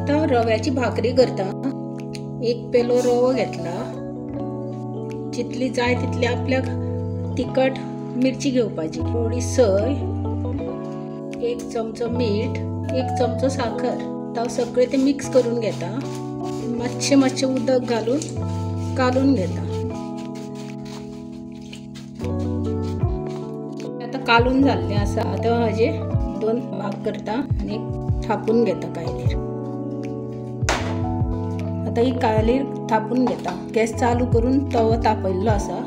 आता रव्याची भाकरी करता। एक पेलो रवो घेतला, जितली जाय तितली आपल्याक तिखट मिरची घेवपाची, थोडी सोय, एक चमचो मीठ, एक चमचो साखर। आता सगळे ते मिक्स करून घेता, मातशे उदक घालून कालून घेता। आता कालून झाले आसा, आता हाजे 2 भाग करता आणि थापून घेता कायलीर। आता ही कायलीर थापून घेता। गॅस चालू करून तवो तापयल्लो आसा,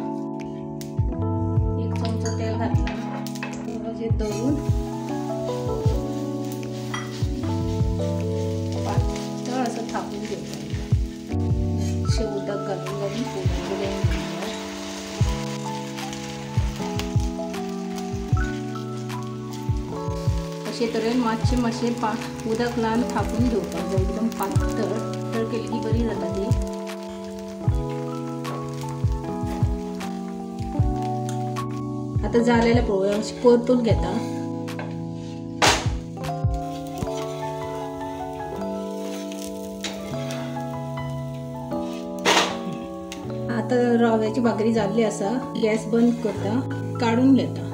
एक चमचो तेल घातला, हाजे दवरून पातळ असं थापून घेवता। मातशें उदक घालून फुगोवन अशे तरेन मातशें उदक लावन थापून घेवपाक जाय, एकदम पातळ केली की बरी जाता ती। आता जालेले पळय अशें परतून घेता। आता रव्याची भाकरी जाल्ली आसा, गॅस बंद करता, काढून घेता।